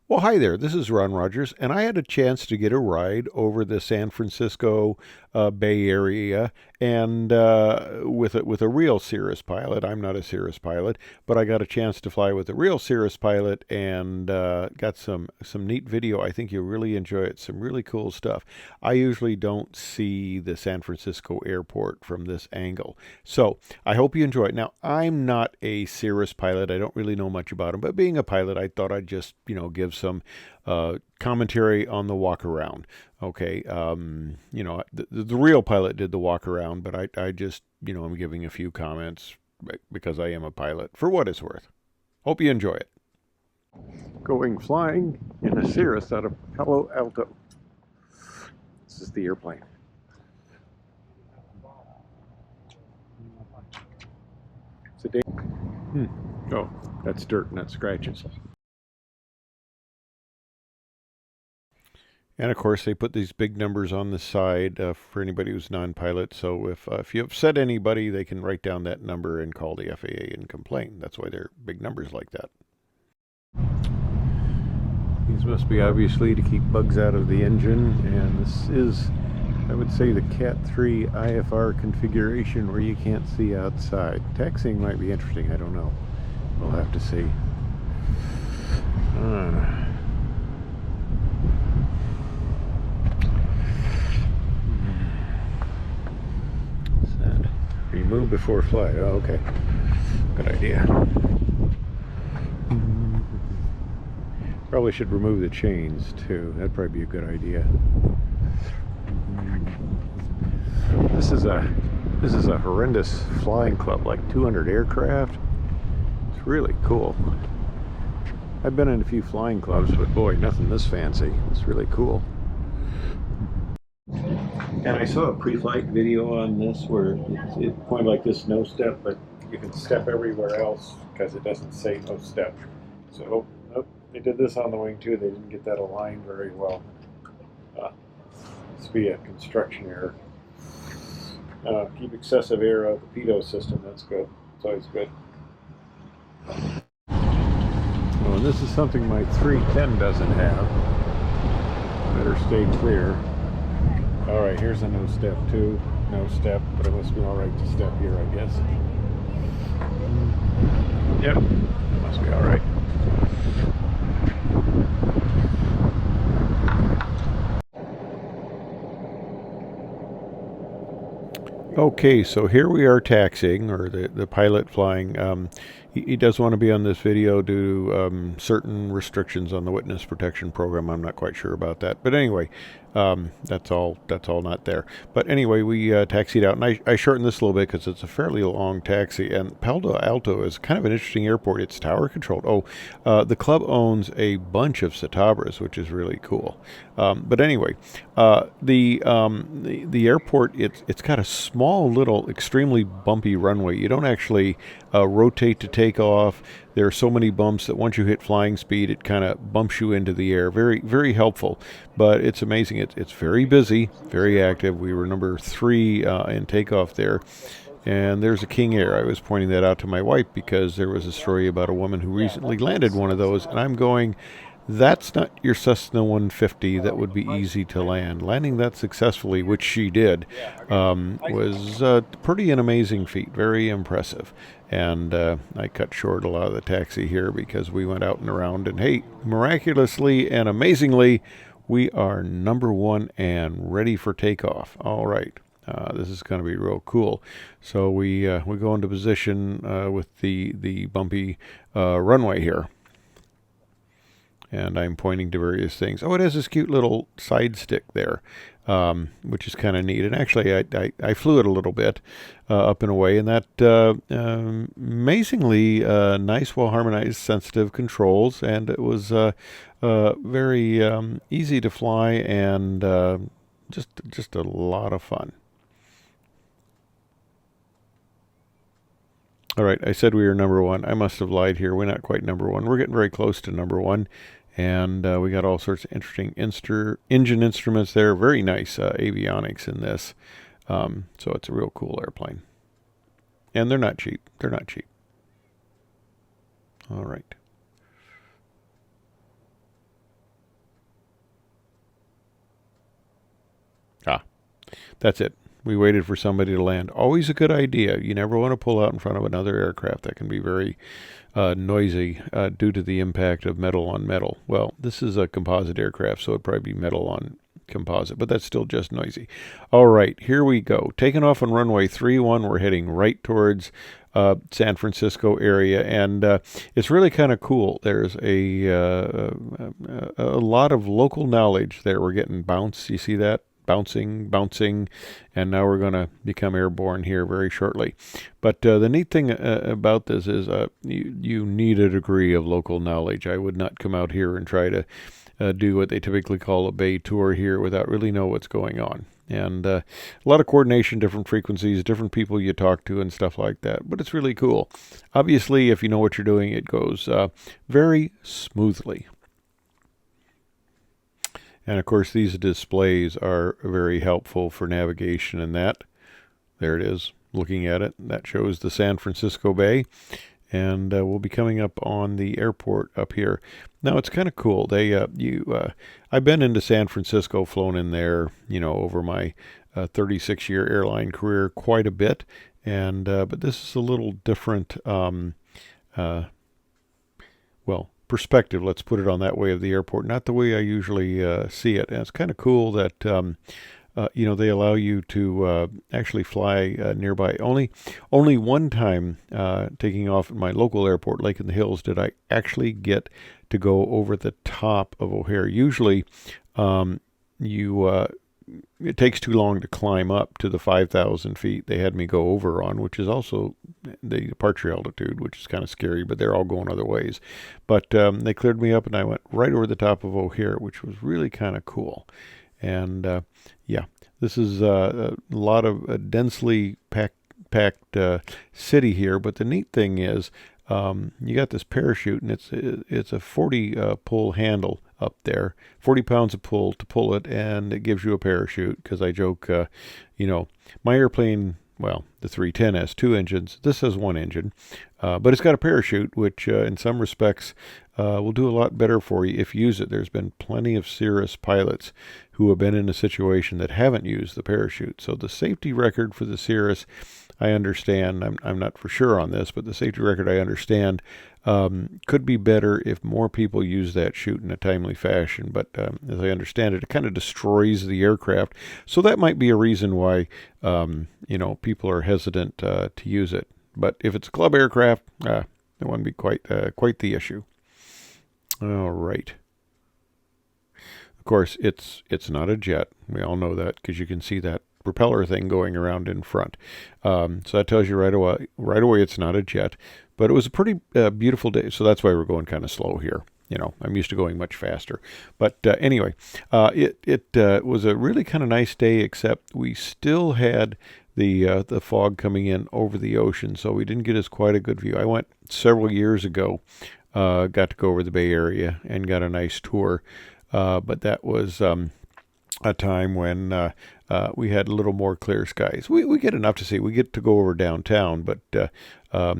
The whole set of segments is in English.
Well, hi there. This is Ron Rogers, and I had a chance to get a ride over the San Francisco Bay Area, and with a real Cirrus pilot. I'm not a Cirrus pilot, but I got a chance to fly with a real Cirrus pilot, and got some neat video. I think you'll really enjoy it. Some really cool stuff. I usually don't see the San Francisco airport from this angle, so I hope you enjoy it. Now, I'm not a Cirrus pilot. I don't really know much about them, but being a pilot, I thought I'd just give some commentary on the walk around. Okay, the real pilot did the walk around, but I just I'm giving a few comments because I am a pilot for what it's worth. Hope you enjoy it. Going flying in a Cirrus out of Palo Alto. This is the airplane. It's a day. Oh, that's dirt, not scratches. And of course, they put these big numbers on the side for anybody who's non-pilot. So if you upset anybody, they can write down that number and call the FAA and complain. That's why they're big numbers like that. These must be obviously to keep bugs out of the engine. And this is, I would say, the Cat 3 IFR configuration where you can't see outside. Taxiing might be interesting. I don't know. We'll have to see. Remove before fly. Oh, okay. Good idea. Probably should remove the chains too. That'd probably be a good idea. This is a horrendous flying club, like 200 aircraft. It's really cool. I've been in a few flying clubs, but boy, nothing this fancy. It's really cool. And I saw a pre-flight video on this where it's pointed like this, no step, but you can step everywhere else because it doesn't say no step. So they did this on the wing too. They didn't get that aligned very well. Must be a construction error. Keep excessive air out of the pitot system. That's good. It's always good. Oh, and this is something my 310 doesn't have. Better stay clear. Alright, here's a no step too. No step, but it must be alright to step here, I guess. Yep, it must be alright. Okay, so here we are taxiing, or the pilot flying. He does want to be on this video due to certain restrictions on the witness protection program. I'm not quite sure about that, but anyway, that's all not there. But anyway, we taxied out, and I shortened this a little bit because it's a fairly long taxi. And Palo Alto is kind of an interesting airport. It's tower controlled. The club owns a bunch of Citabras, which is really cool. But anyway, the airport, it's got a small little extremely bumpy runway. You don't actually rotate to take off. There are so many bumps that once you hit flying speed, it kind of bumps you into the air. Very, very helpful, but it's amazing. It's very busy, very active. We were number 3 in takeoff there. And there's a King Air. I was pointing that out to my wife because there was a story about a woman who recently landed one of those, and I'm going, that's not your Cessna 150 that would be easy to land. Landing that successfully, which she did, was pretty an amazing feat, very impressive. And I cut short a lot of the taxi here because we went out and around, and hey, miraculously and amazingly, we are number 1 and ready for takeoff. All right. This is going to be real cool. So we go into position with the bumpy runway here. And I'm pointing to various things. Oh, it has this cute little side stick there, which is kind of neat. And actually, I flew it a little bit up and away, and that amazingly nice, well-harmonized, sensitive controls, and it was very easy to fly and just a lot of fun. All right, I said we were number 1. I must have lied here. We're not quite number 1. We're getting very close to number 1. And we got all sorts of interesting engine instruments there. Very nice avionics in this. So it's a real cool airplane. And they're not cheap. They're not cheap. All right. Ah, that's it. We waited for somebody to land. Always a good idea. You never want to pull out in front of another aircraft. That can be very noisy due to the impact of metal on metal. Well, this is a composite aircraft, so it'd probably be metal on composite, but that's still just noisy. All right, here we go. Taking off on runway 31, we're heading right towards San Francisco area, and it's really kind of cool. There's a lot of local knowledge there. We're getting bounce. You see that? Bouncing, and now we're going to become airborne here very shortly. But the neat thing about this is you need a degree of local knowledge. I would not come out here and try to do what they typically call a bay tour here without really know what's going on. And a lot of coordination, different frequencies, different people you talk to and stuff like that. But it's really cool. Obviously, if you know what you're doing, it goes very smoothly. And of course, these displays are very helpful for navigation and that. There it is, looking at it. That shows the San Francisco Bay. And we'll be coming up on the airport up here. Now, it's kind of cool. I've been into San Francisco, flown in there, over my 36-year airline career quite a bit. And but this is a little different, perspective, let's put it on that way, of the airport, not the way I usually see it. And it's kind of cool that they allow you to actually fly nearby. Only one time taking off at my local airport, Lake in the Hills, did I actually get to go over the top of O'Hare. Usually, it takes too long to climb up to the 5,000 feet they had me go over on, which is also the departure altitude, which is kind of scary, but they're all going other ways. But they cleared me up, and I went right over the top of O'Hare, which was really kind of cool. And this is a lot of densely packed city here. But the neat thing is, you got this parachute, and it's a 40 pull handle up there, 40 pounds of pull to pull it, and it gives you a parachute. Because I joke, my airplane, well, the 310 has two engines. This has one engine, but it's got a parachute, which in some respects will do a lot better for you if you use it. There's been plenty of Cirrus pilots who have been in a situation that haven't used the parachute. So the safety record for the Cirrus, I understand, I'm not for sure on this, but the safety record, I understand, could be better if more people use that chute in a timely fashion. But as I understand it, it kind of destroys the aircraft. So that might be a reason why people are hesitant to use it. But if it's a club aircraft, it wouldn't be quite the issue. All right. Of course, it's not a jet. We all know that because you can see that propeller thing going around in front. So that tells you right away it's not a jet. But it was a pretty beautiful day, so that's why we're going kind of slow here. I'm used to going much faster. But anyway, it was a really kind of nice day, except we still had the fog coming in over the ocean, so we didn't get as quite a good view. I went several years ago, got to go over the Bay Area and got a nice tour. But that was a time when we had a little more clear skies. We get enough to see. We get to go over downtown, but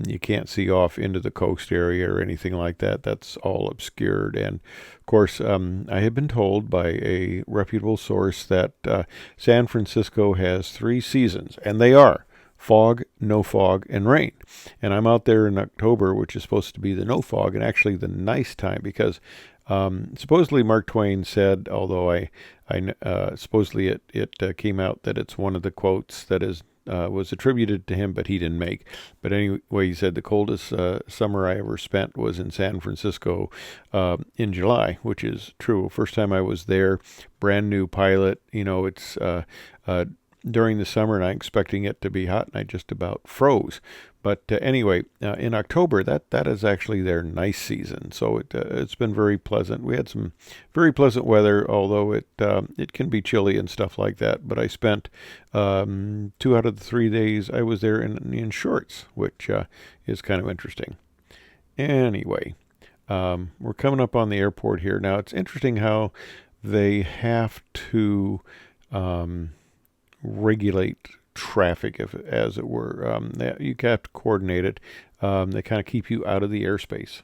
you can't see off into the coast area or anything like that. That's all obscured. And of course, I have been told by a reputable source that San Francisco has 3 seasons, and they are fog, no fog, and rain. And I'm out there in October, which is supposed to be the no fog, and actually the nice time, because supposedly Mark Twain said, although I supposedly it came out that it's one of the quotes that was attributed to him, but he didn't make. But anyway, he said the coldest summer I ever spent was in San Francisco in July, which is true. First time I was there, brand new pilot. It's during the summer, and I'm expecting it to be hot, and I just about froze. But anyway, in October, that is actually their nice season. So it's been very pleasant. We had some very pleasant weather, although it can be chilly and stuff like that. But I spent 2 out of the 3 days I was there in shorts, which is kind of interesting. Anyway, we're coming up on the airport here. Now, it's interesting how they have to regulate traffic, as it were. You have to coordinate it. They kind of keep you out of the airspace.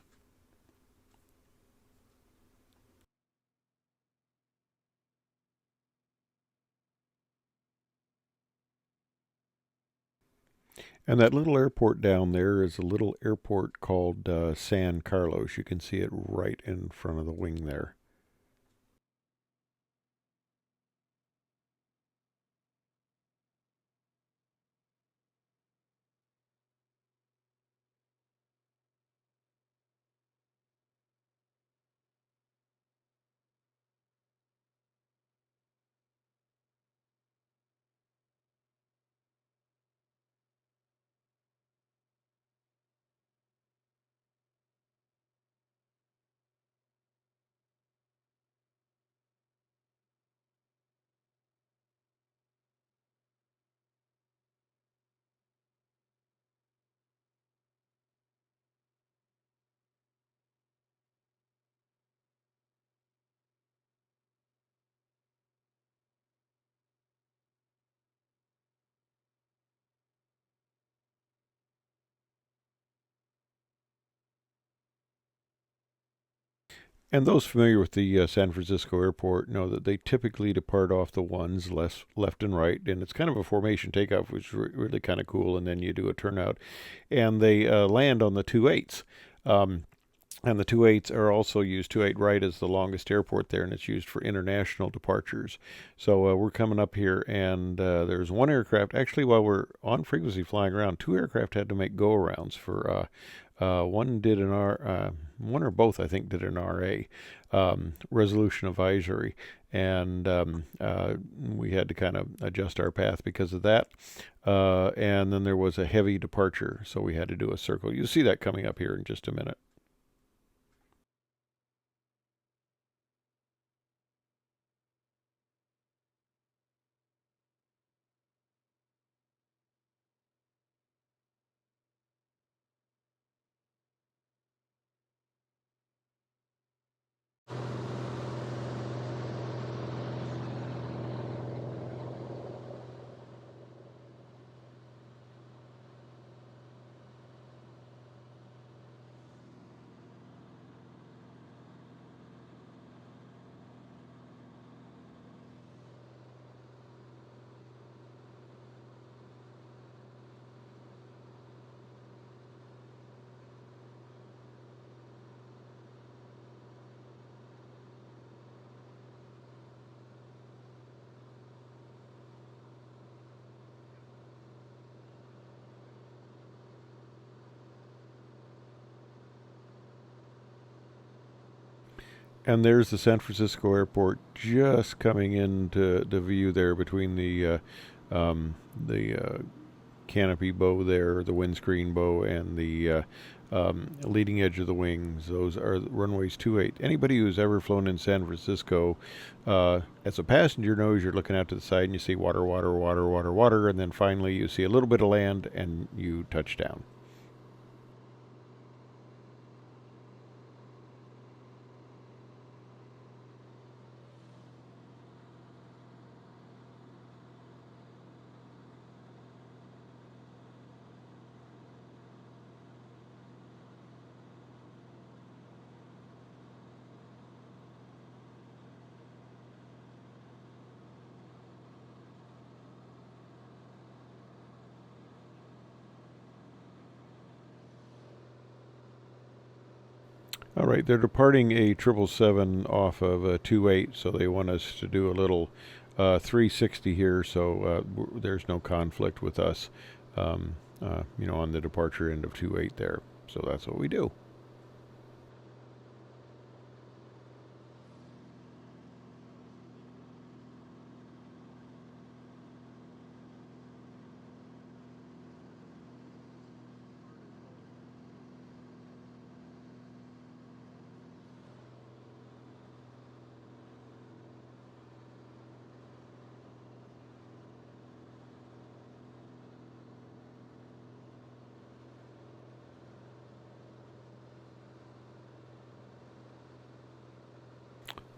And that little airport down there is a little airport called San Carlos. You can see it right in front of the wing there. And those familiar with the San Francisco airport know that they typically depart off the ones left and right, and it's kind of a formation takeoff, which is really kind of cool. And then you do a turnout, and they land on the 2.8s. And the 2.8s are also used. 2.8 right is the longest airport there, and it's used for international departures. So we're coming up here, and there's one aircraft. Actually, while we're on frequency flying around, two aircraft had to make go-arounds for. One did an one or both, I think, did an RA, resolution advisory, and we had to kind of adjust our path because of that. And then there was a heavy departure, so we had to do a circle. You'll see that coming up here in just a minute. And there's the San Francisco airport just coming into the view there between the canopy bow there, the windscreen bow, and the leading edge of the wings. Those are runways 2.8. Anybody who's ever flown in San Francisco, as a passenger knows you're looking out to the side and you see water, water, water, water, water, and then finally you see a little bit of land and you touch down. All right, they're departing a 777 off of a 2.8, so they want us to do a little 360 here, so there's no conflict with us, on the departure end of 2.8 there. So that's what we do.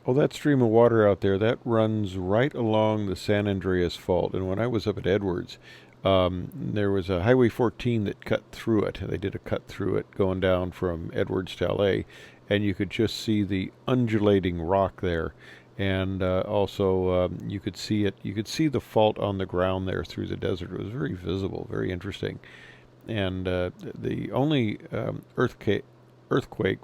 Oh, that stream of water out there, that runs right along the San Andreas Fault. And when I was up at Edwards, there was a Highway 14 that cut through it. They did a cut through it going down from Edwards to LA, and you could just see the undulating rock there. And also, you could see it. You could see the fault on the ground there through the desert. It was very visible, very interesting. And the only earthquake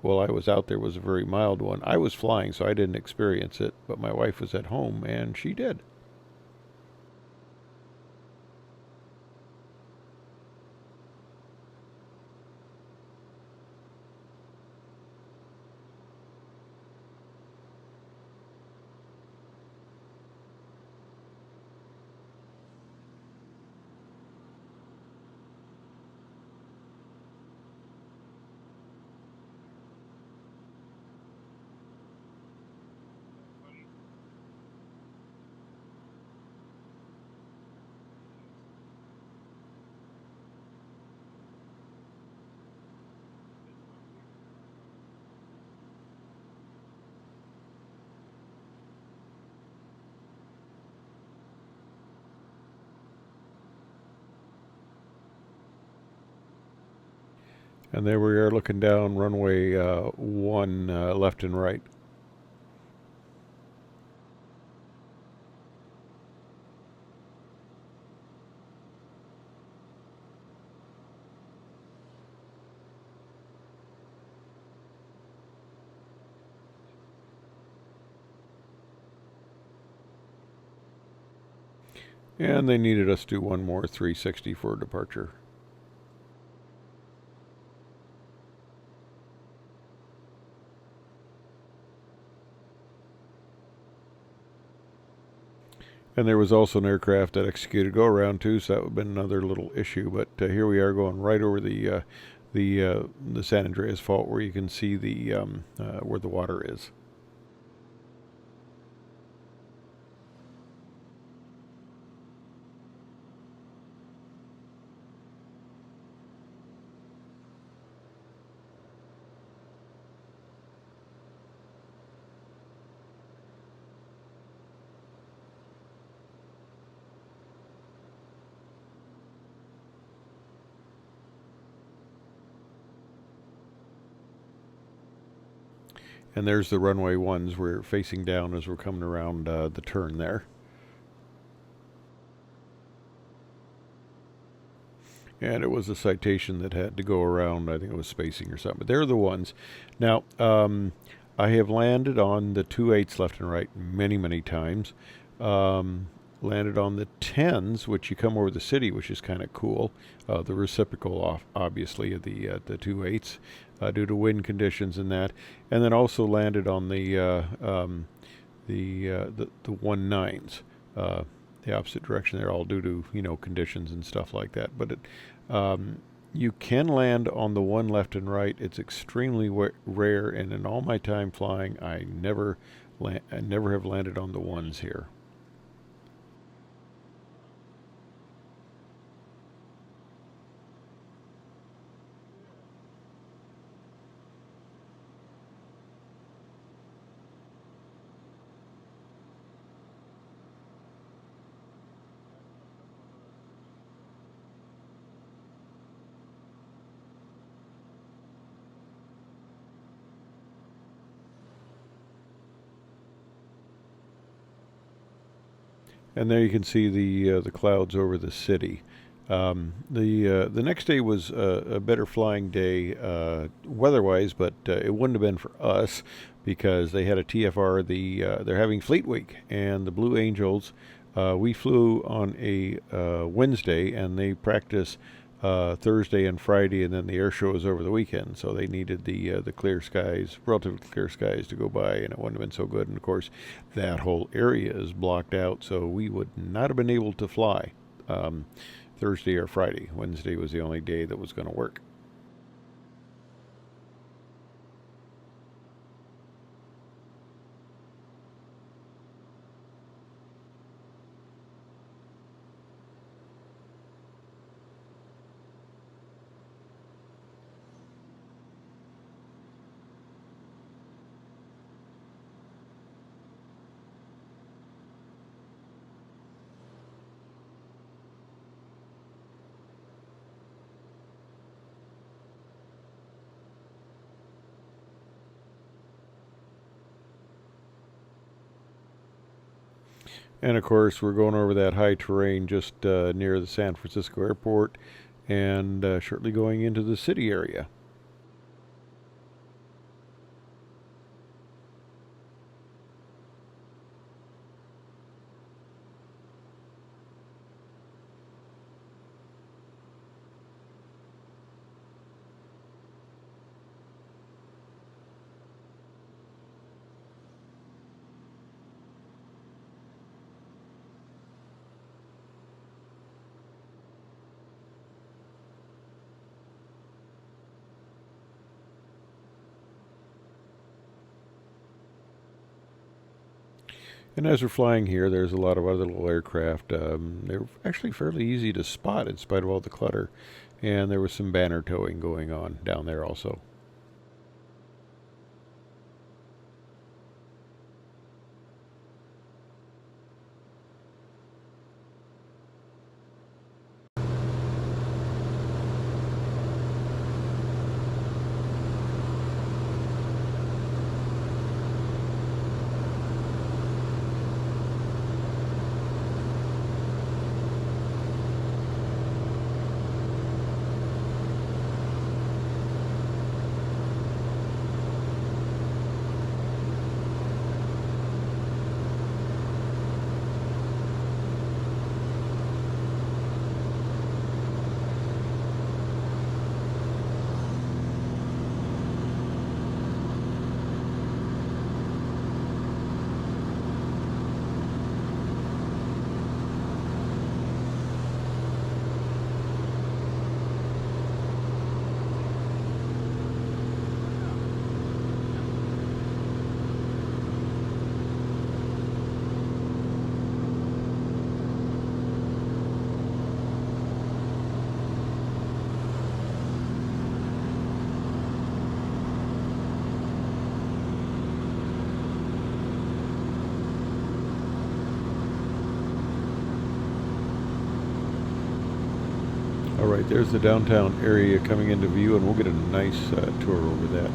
while I was out there was a very mild one. I was flying, so I didn't experience it, but my wife was at home and she did. And there we are looking down runway 1 left and right. And they needed us to do one more 360 for departure. And there was also an aircraft that executed go around too, so that would have been another little issue. But here we are going right over the San Andreas Fault, where you can see the where the water is. And there's the runway ones. We're facing down as we're coming around the turn there. And it was a citation that had to go around. I think it was spacing or something. But they're the ones. Now, I have landed on the 2.8s left and right many, many times. Landed on the 10s, which you come over the city, which is kind of cool. The reciprocal, obviously, of the 2.8s due to wind conditions and that. And then also landed on the 1.9s. The opposite direction there, all due to conditions and stuff like that. But you can land on the one left and right. It's extremely rare, and in all my time flying, I never have landed on the ones here. And there you can see the clouds over the city. The next day was a better flying day weather-wise, but it wouldn't have been for us because they had a TFR. They're having Fleet Week, and the Blue Angels. We flew on a Wednesday, and they practice Thursday and Friday, and then the air show is over the weekend. So they needed the clear skies, relatively clear skies, to go by, and it wouldn't have been so good. And of course, that whole area is blocked out, so we would not have been able to fly Thursday or Friday. Wednesday was the only day that was going to work. And of course, we're going over that high terrain just near the San Francisco airport. and shortly going into the city area. And as we're flying here, there's a lot of other little aircraft. They're actually fairly easy to spot in spite of all the clutter. And there was some banner towing going on down there also. All right, there's the downtown area coming into view, and we'll get a nice tour over that.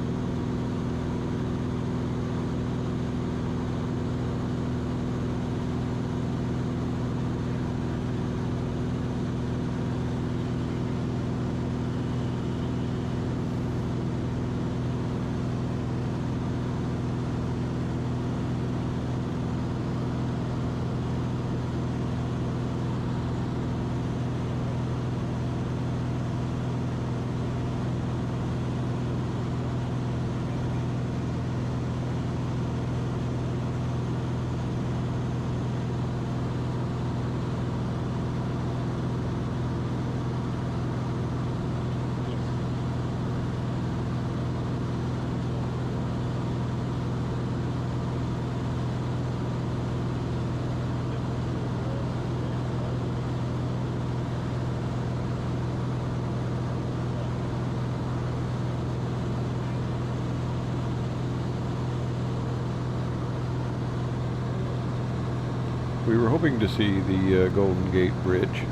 We were hoping to see the Golden Gate Bridge,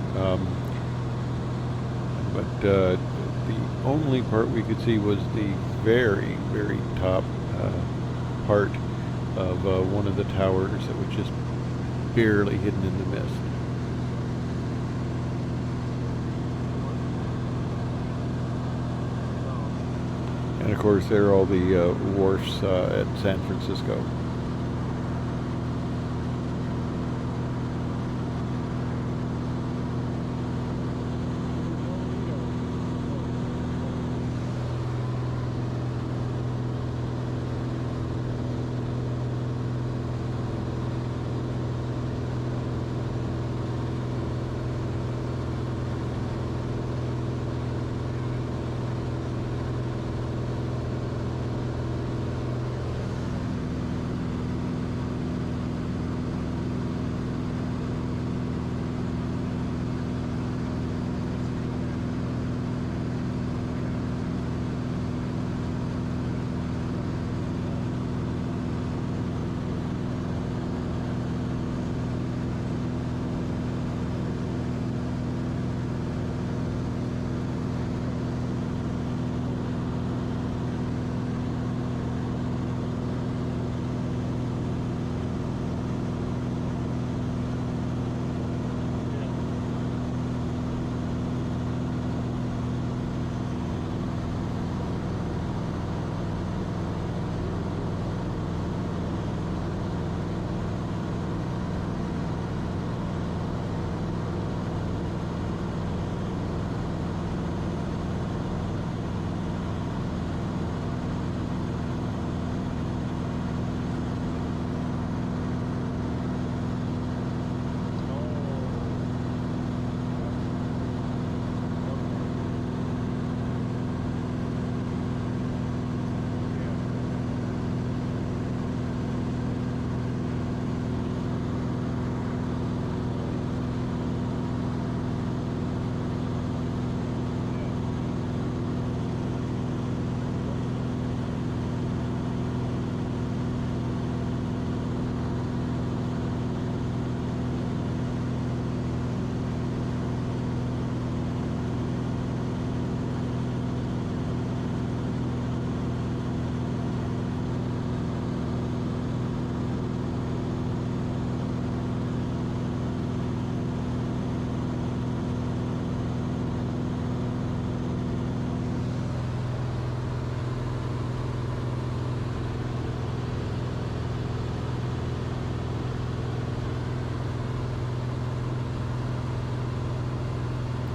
but the only part we could see was the very, very top part of one of the towers that was just barely hidden in the mist. And of course, there are all the wharfs at San Francisco.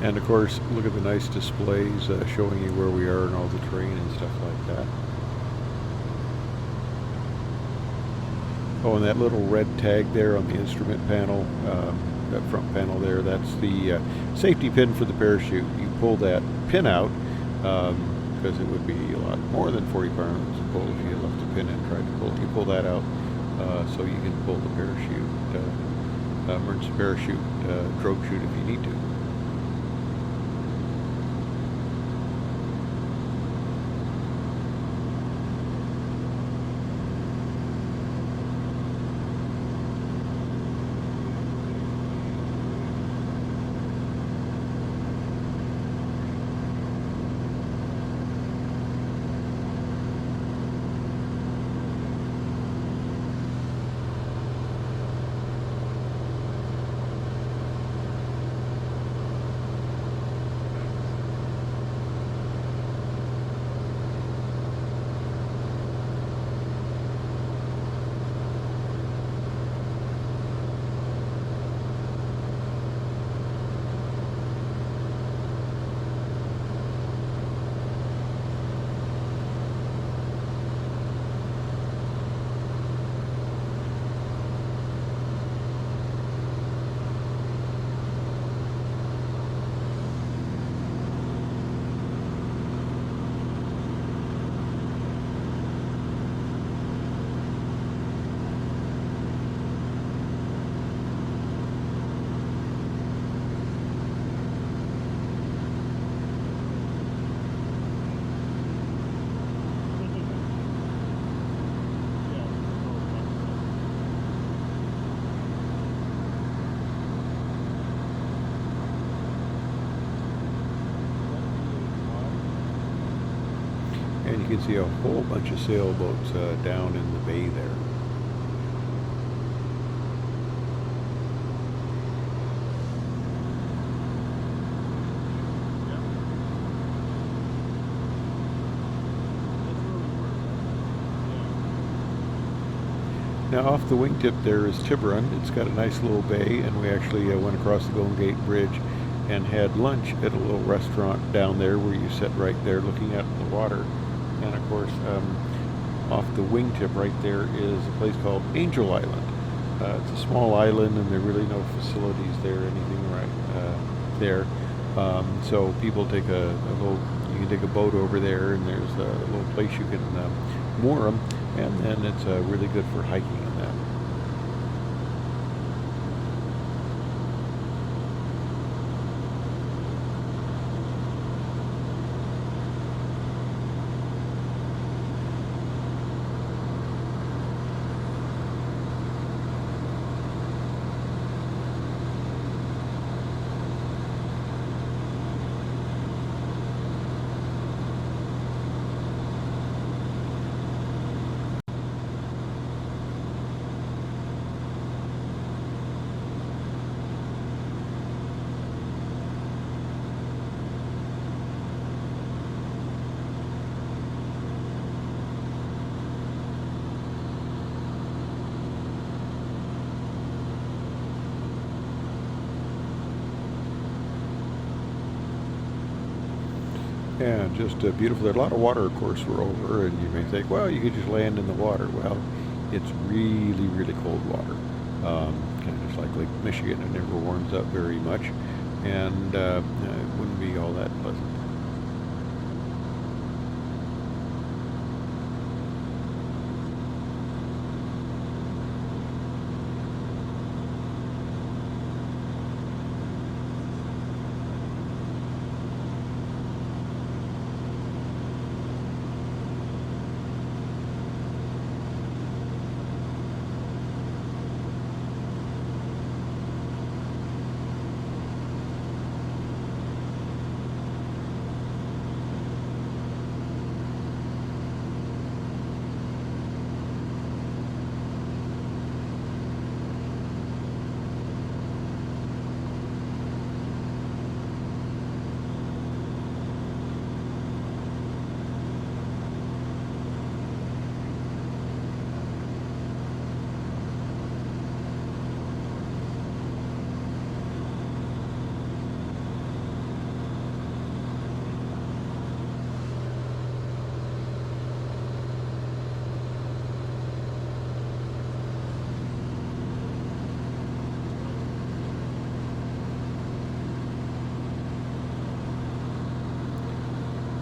And of course, look at the nice displays showing you where we are and all the terrain and stuff like that. Oh, and that little red tag there on the instrument panel, that front panel there, that's the safety pin for the parachute. You pull that pin out, because it would be a lot more than 40 pounds to pull if you left the pin and tried to pull it. You pull that out so you can pull the parachute, emergency parachute, drogue chute if you need to. And you can see a whole bunch of sailboats down in the bay there. Now off the wingtip there is Tiburon. It's got a nice little bay, and we actually went across the Golden Gate Bridge and had lunch at a little restaurant down there where you sit right there looking out at the water. And of course, off the wingtip right there is a place called Angel Island. It's a small island, and there are really no facilities there, anything right there. So people take you can take a boat over there, and there's a little place you can moor them, and then it's really good for hiking and that. Yeah, just beautiful. There's a lot of water, of course, we're over, and you may think, well, you could just land in the water. Well, it's really, really cold water. Kind of just like Lake Michigan. It never warms up very much, and it wouldn't be all that pleasant.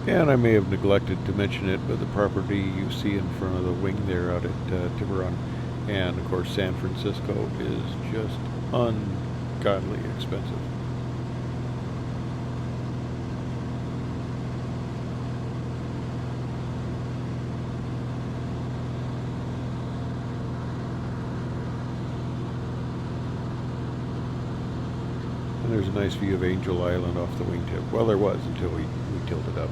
And I may have neglected to mention it, but the property you see in front of the wing there out at Tiburon and, of course, San Francisco is just ungodly expensive. And there's a nice view of Angel Island off the wingtip. Well, there was until we tilted up.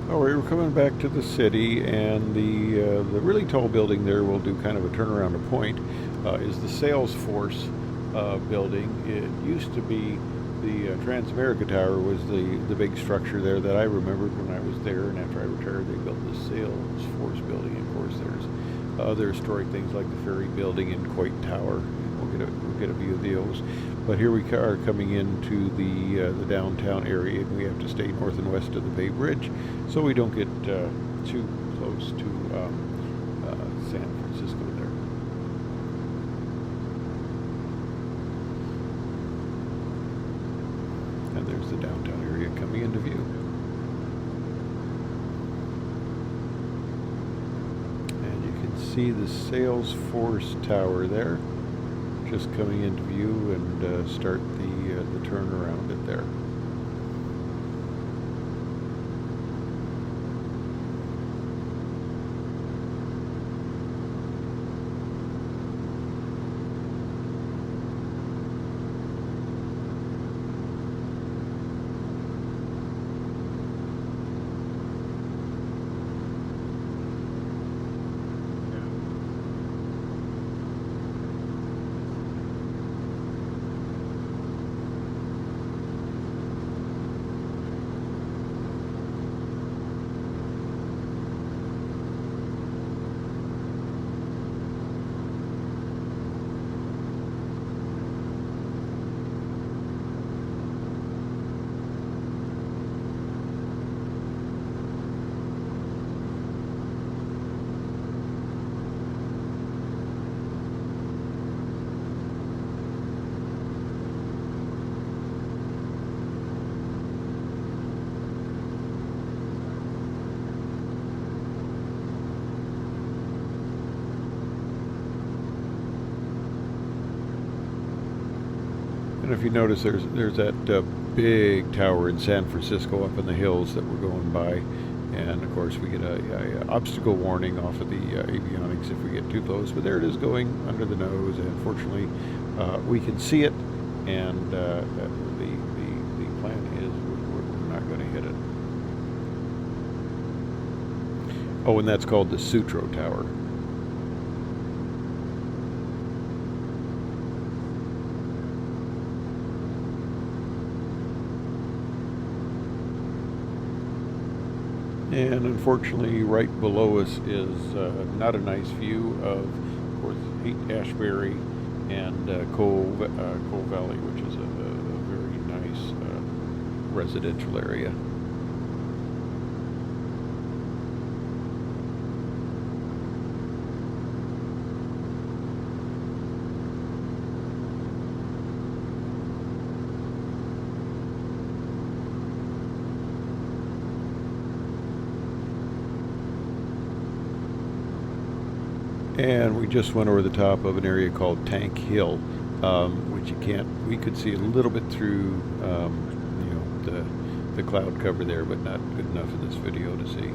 Oh, we're coming back to the city, and the really tall building there will do kind of a turnaround to point. Is the Salesforce building. It used to be the Transamerica Tower was the big structure there that I remembered when I was there, and after I retired, they built the Salesforce building. Of course, there's other historic things like the Ferry Building and Coit Tower. We'll get a view of those. But here we are coming into the downtown area, and we have to stay north and west of the Bay Bridge, so we don't get too close to San Francisco there. And there's the downtown area coming into view. And you can see the Salesforce Tower there, just coming into view, and start the turn around it there. if you notice, there's that big tower in San Francisco up in the hills that we're going by, and of course we get a obstacle warning off of the avionics if we get too close. But there it is going under the nose, and fortunately we can see it, and the plan is we're not going to hit it. Oh, and that's called the Sutro Tower. And unfortunately, right below us is not a nice view of course, Haight-Ashbury and Cole Valley, which is a very nice residential area. And we just went over the top of an area called Tank Hill, which we could see a little bit through, the cloud cover there, but not good enough in this video to see.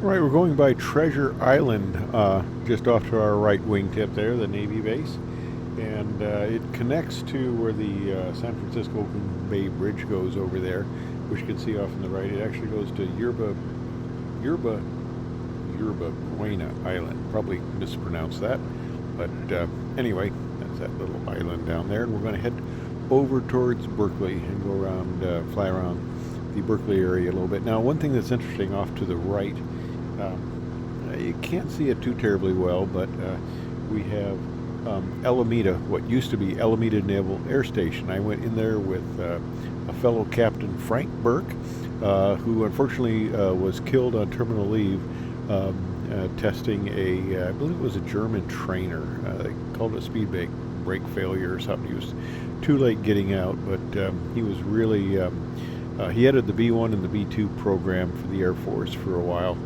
Right, we're going by Treasure Island, just off to our right wingtip there, the Navy base. And it connects to where the San Francisco Bay Bridge goes over there, which you can see off on the right. It actually goes to Yerba Buena Island. Probably mispronounced that. But anyway, that's that little island down there. And we're going to head over towards Berkeley and go around, fly around the Berkeley area a little bit. Now, one thing that's interesting off to the right, you can't see it too terribly well, but we have Alameda, what used to be Alameda Naval Air Station. I went in there with a fellow Captain Frank Burke, who unfortunately was killed on terminal leave testing I believe it was a German trainer. They called it a speed brake failure or something. He was too late getting out, but he was really, he headed the B-1 and the B-2 program for the Air Force for a while,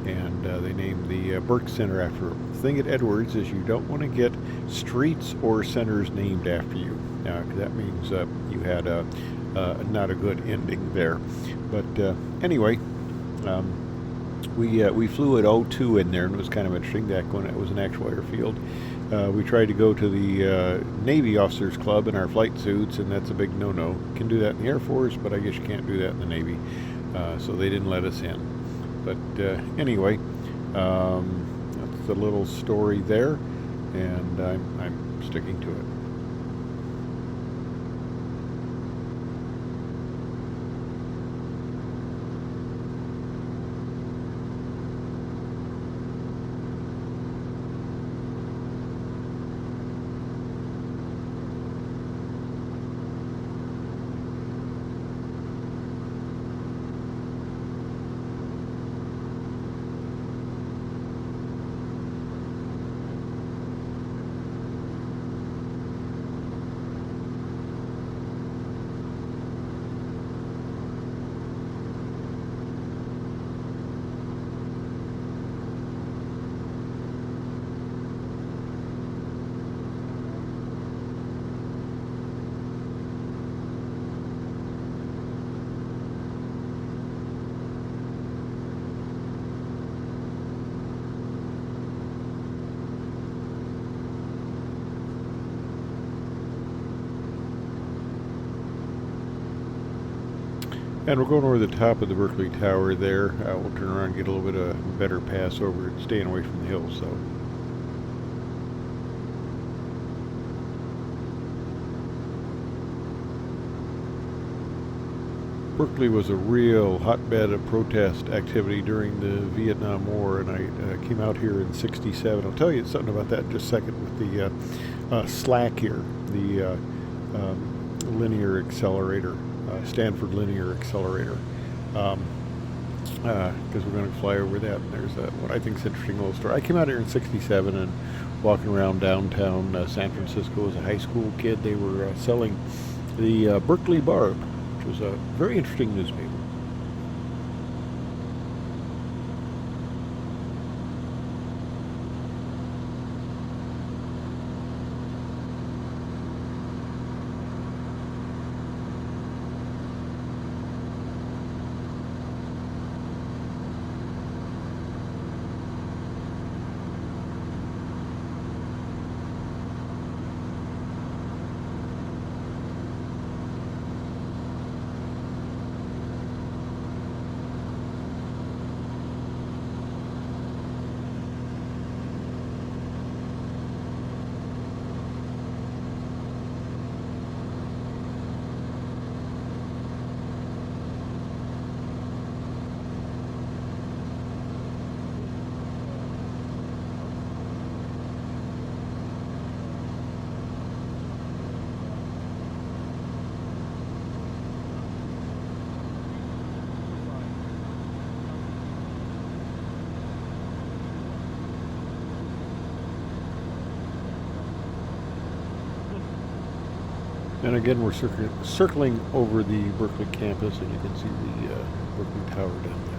and they named the Burke Center after him. The thing at Edwards is you don't want to get streets or centers named after you, because that means you had not a good ending there. But anyway, we flew at 02 in there, and it was kind of interesting back when it was an actual airfield. We tried to go to the Navy Officers Club in our flight suits, and that's a big no-no. You can do that in the Air Force, but I guess you can't do that in the Navy, so they didn't let us in. But anyway, that's the little story there, and I'm sticking to it. And we're going over the top of the Berkeley Tower there. We'll turn around and get a little bit of better pass over it, staying away from the hills though. Berkeley was a real hotbed of protest activity during the Vietnam War, and I came out here in '67. I'll tell you something about that in just a second with the SLAC here, the linear accelerator. Stanford linear accelerator, because we're going to fly over that. And there's what I think is an interesting little story. I came out here in '67 and walking around downtown San Francisco as a high school kid. They were selling the Berkeley Barb, which was a very interesting newspaper. And again, we're circling over the Berkeley campus, and you can see the Berkeley Tower down there.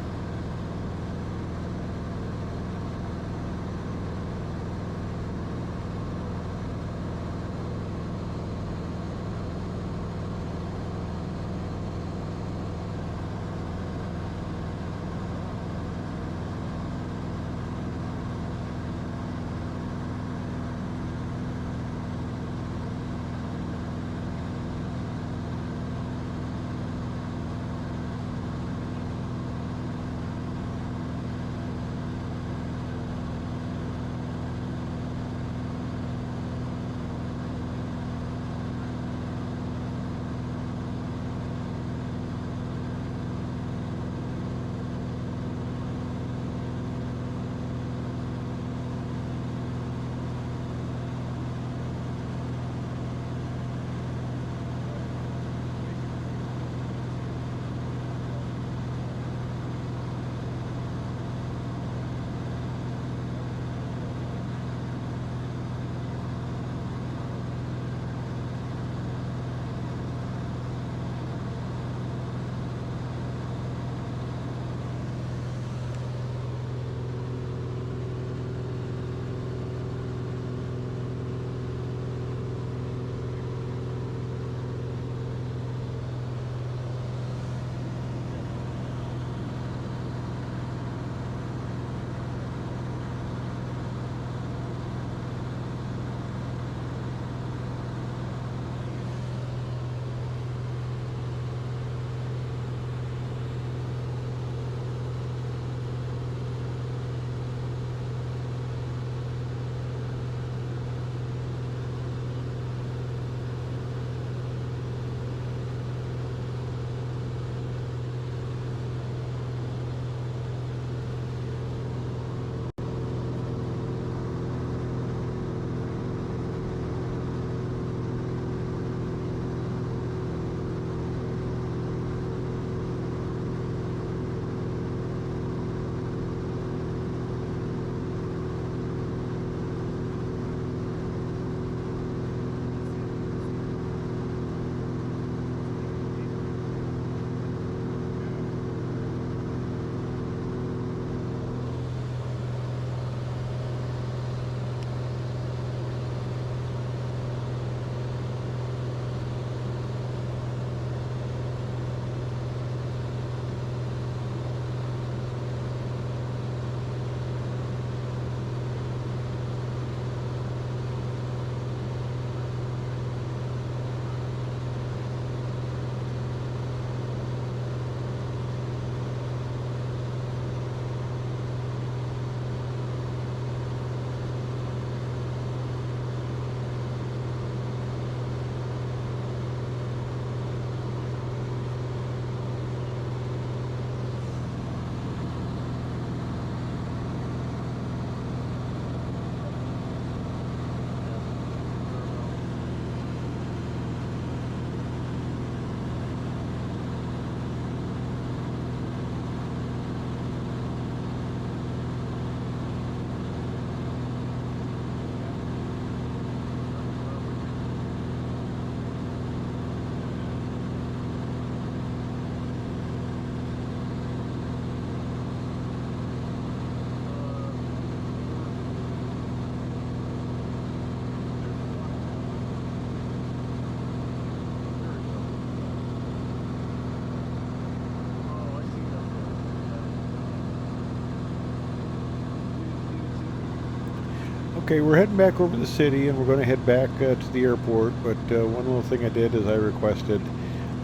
Okay, we're heading back over the city, and we're going to head back to the airport. But one little thing I did is I requested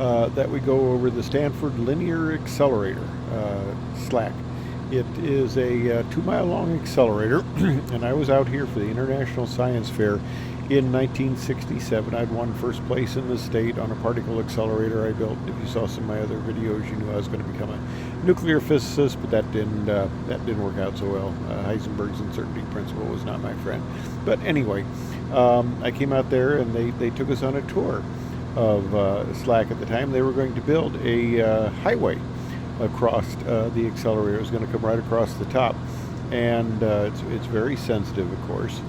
that we go over the Stanford Linear Accelerator, SLAC. It is a 2-mile long accelerator, and I was out here for the International Science Fair in 1967. I'd won first place in the state on a particle accelerator I built. If you saw some of my other videos, you knew I was going to become a nuclear physicist, but that didn't work out so well. Heisenberg's uncertainty principle was not my friend. But anyway, I came out there, and they took us on a tour of SLAC. At the time, they were going to build a highway across the accelerator. It was going to come right across the top, and it's very sensitive, of course.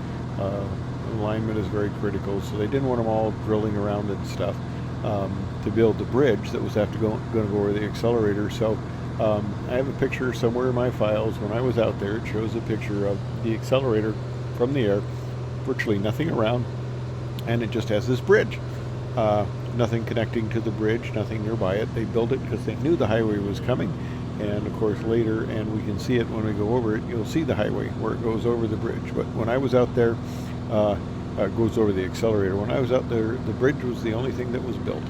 Alignment is very critical, so they didn't want them all drilling around and stuff to build the bridge that was going to go over the accelerator. So I have a picture somewhere in my files. When I was out there, it shows a picture of the accelerator from the air, virtually nothing around, and it just has this bridge. Nothing connecting to the bridge, nothing nearby it. They built it because they knew the highway was coming. And of course later, and we can see it when we go over it, you'll see the highway where it goes over the bridge. But when I was out there, it goes over the accelerator. When I was out there, the bridge was the only thing that was built.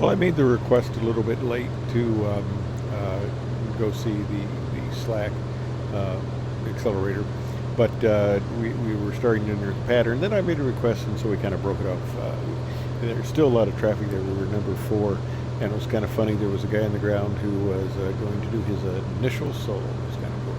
Well, I made the request a little bit late to go see the Slack uh, accelerator, but we were starting to enter the pattern. Then I made a request, and so we kind of broke it off. There's still a lot of traffic there. We were number 4, and it was kind of funny. There was a guy on the ground who was going to do his initial solo. It was kind of cool.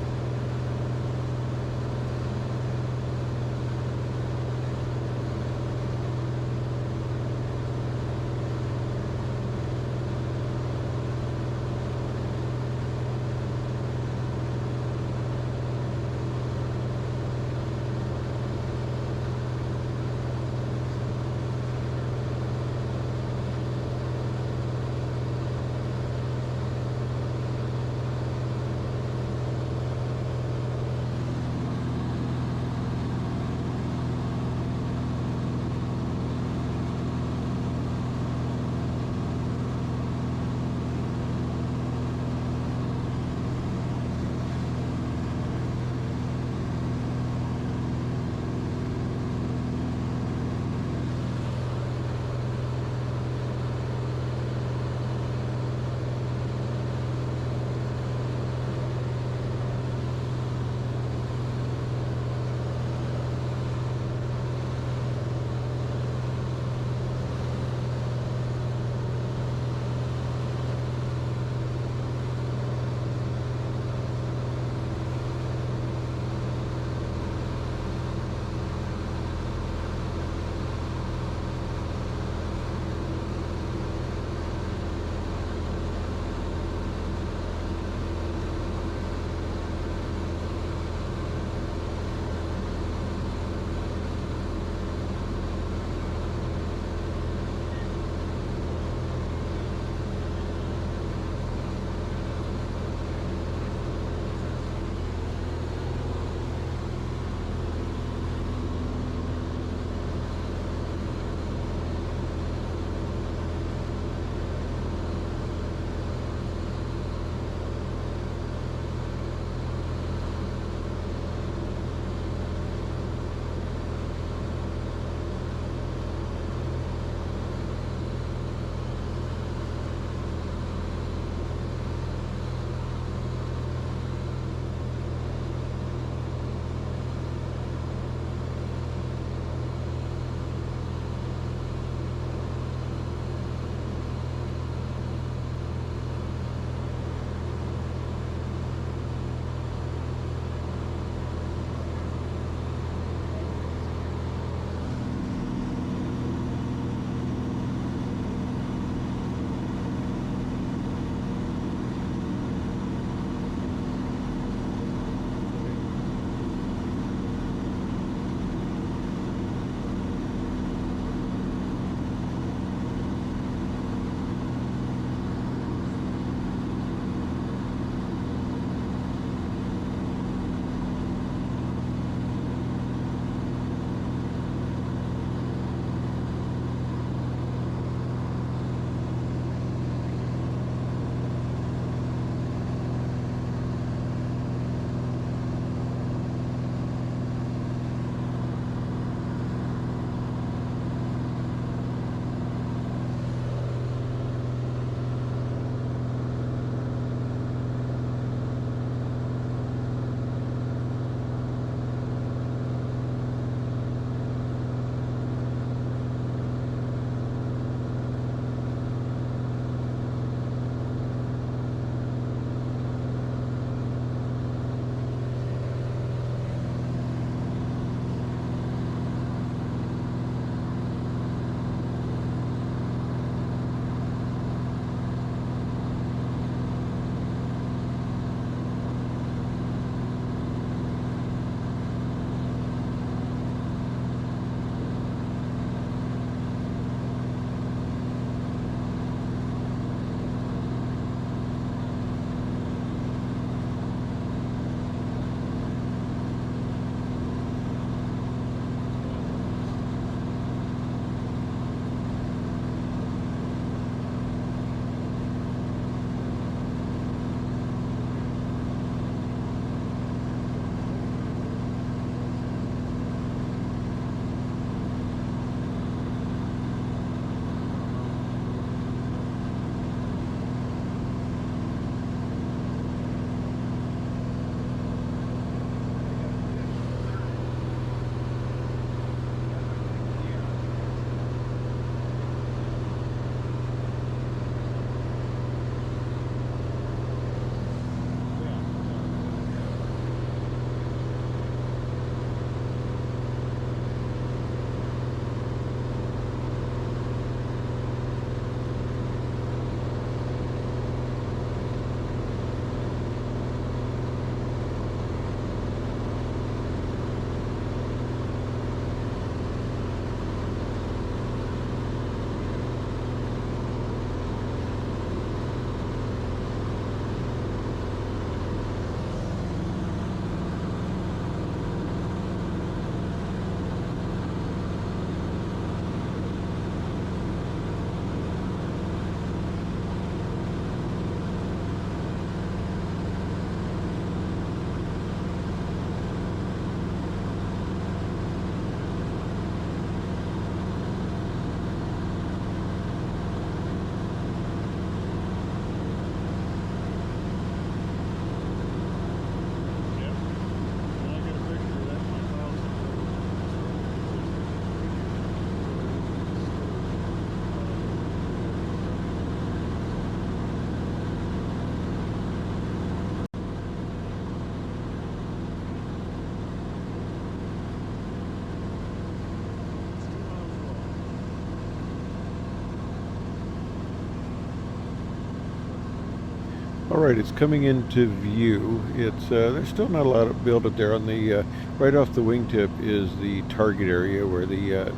right, it's coming into view. It's there's still not a lot of build up there. On the right off the wingtip is the target area where the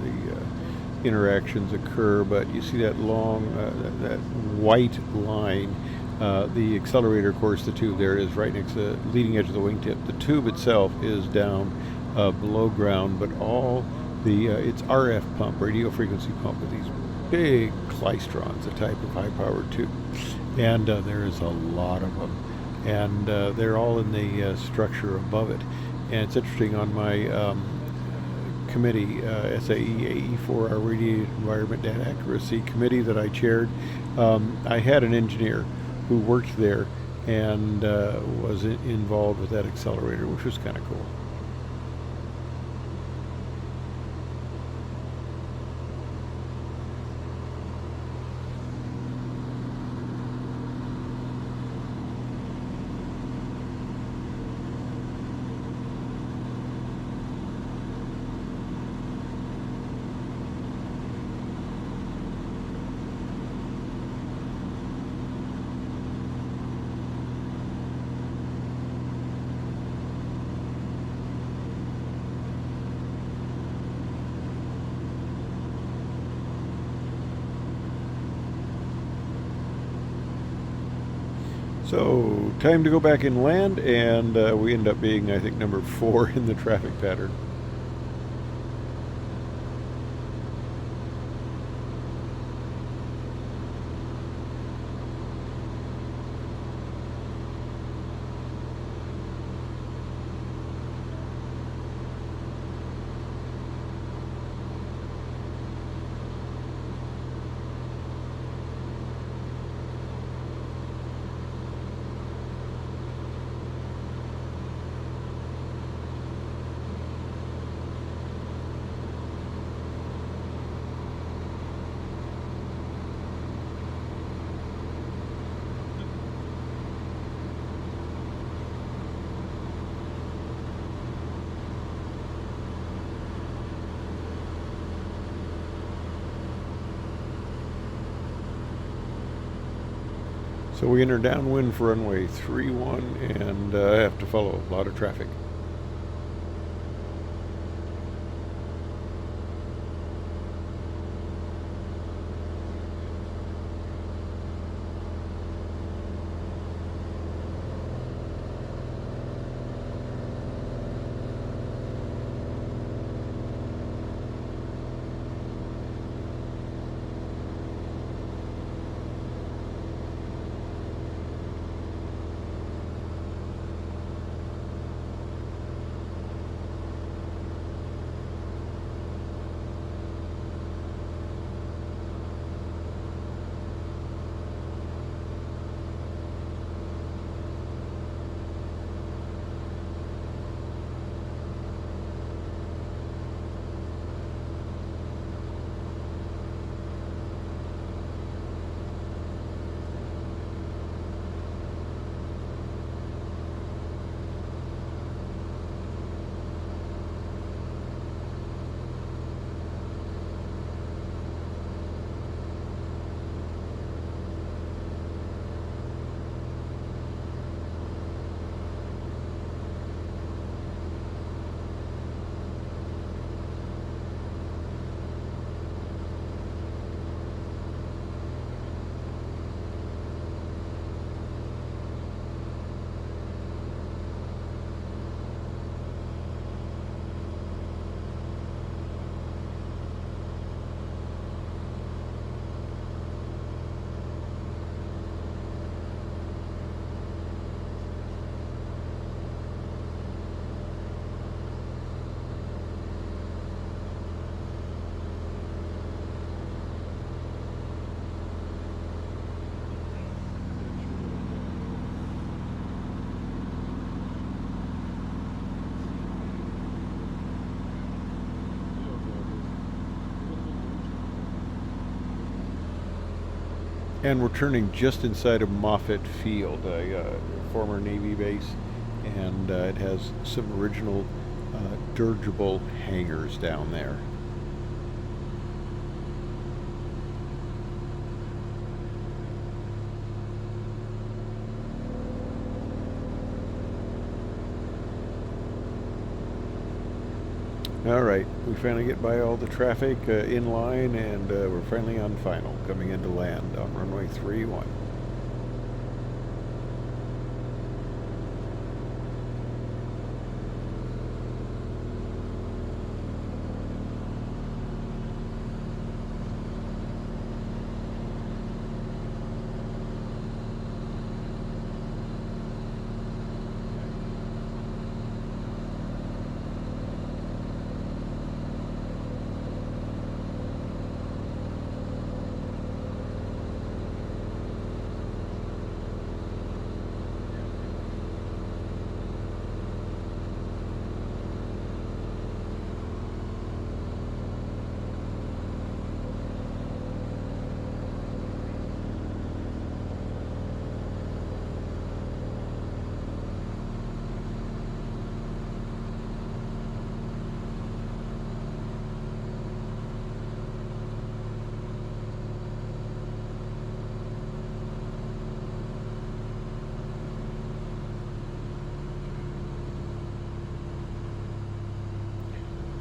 interactions occur. But you see that long, that white line. The accelerator, of course, the tube there is right next to the leading edge of the wingtip. The tube itself is down below ground, but all the it's RF pump, radio frequency pump, with these big klystrons, a type of high-powered tube, and there is a lot of them, and they're all in the structure above it. And it's interesting, on my committee, SAE for our Radiated Environment Data Accuracy Committee that I chaired, I had an engineer who worked there and was involved with that accelerator, which was kind of cool. So, time to go back and land, and we end up being, I think, number 4 in the traffic pattern. So we enter downwind for runway 31 and have to follow a lot of traffic. And we're turning just inside of Moffett Field, a former Navy base, and it has some original dirigible hangars down there. All right, we finally get by all the traffic in line, and we're finally on final, coming into land on runway 31.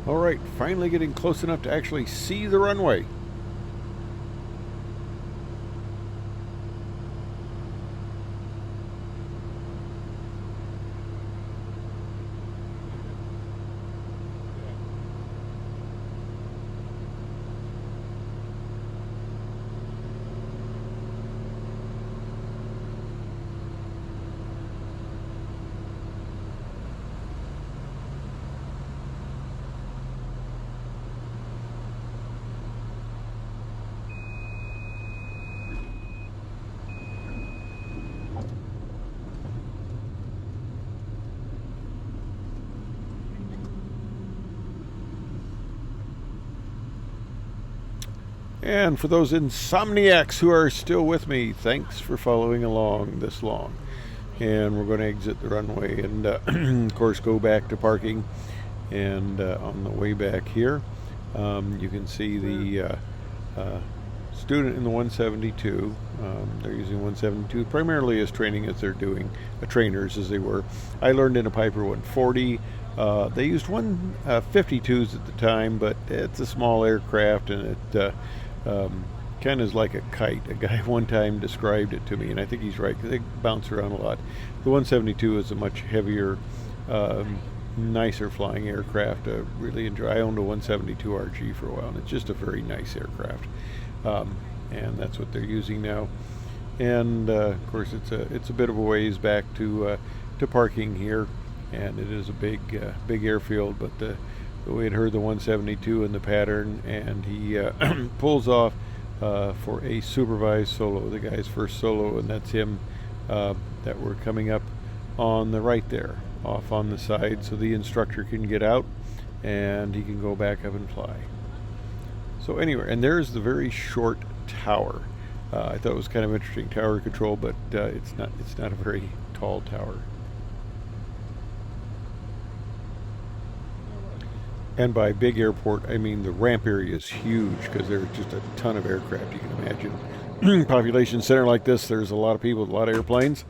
All right, finally getting close enough to actually see the runway. And for those insomniacs who are still with me, thanks for following along this long. And we're going to exit the runway and, of course, go back to parking. And on the way back here, you can see the student in the 172. They're using 172 primarily as training as they're doing, trainers as they were. I learned in a Piper 140. They used 152s at the time, but it's a small aircraft, and it kind of is like a kite. A guy one time described it to me, and I think he's right, because they bounce around a lot. The 172 is a much heavier, nicer flying aircraft. I really enjoy. I owned a 172 RG for a while, and it's just a very nice aircraft. And that's what they're using now. And of course, it's a bit of a ways back to parking here, and it is a big airfield. But we had heard the 172 in the pattern, and he pulls off for a supervised solo, the guy's first solo, and that's him that we're coming up on the right there, off on the side, so the instructor can get out and he can go back up and fly. So anyway, and there's the very short tower. I thought it was kind of interesting, tower control, but it's not a very tall tower. And by big airport, I mean the ramp area is huge, because there's just a ton of aircraft. You can imagine population center like this, there's a lot of people, a lot of airplanes,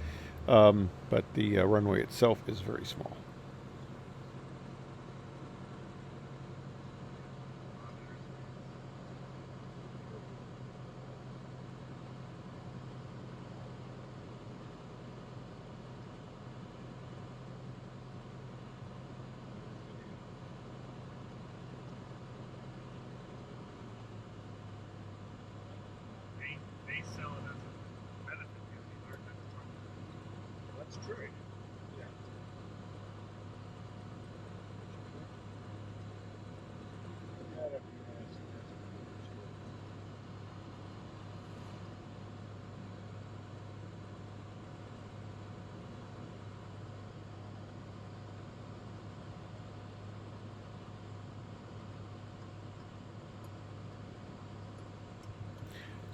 but the runway itself is very small. They sell it as a benefit because you learn that it's on. That's true. Yeah.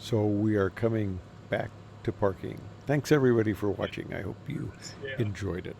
So we are coming back to parking. Thanks everybody for watching. I hope you enjoyed it.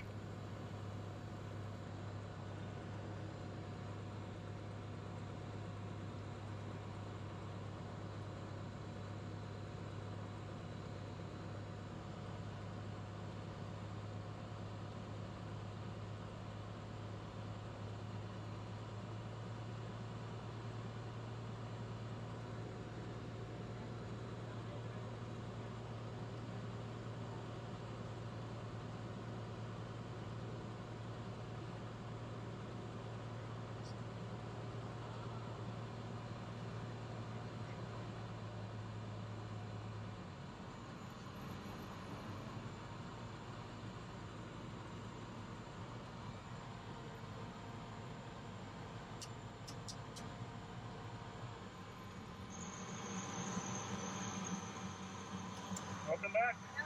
back.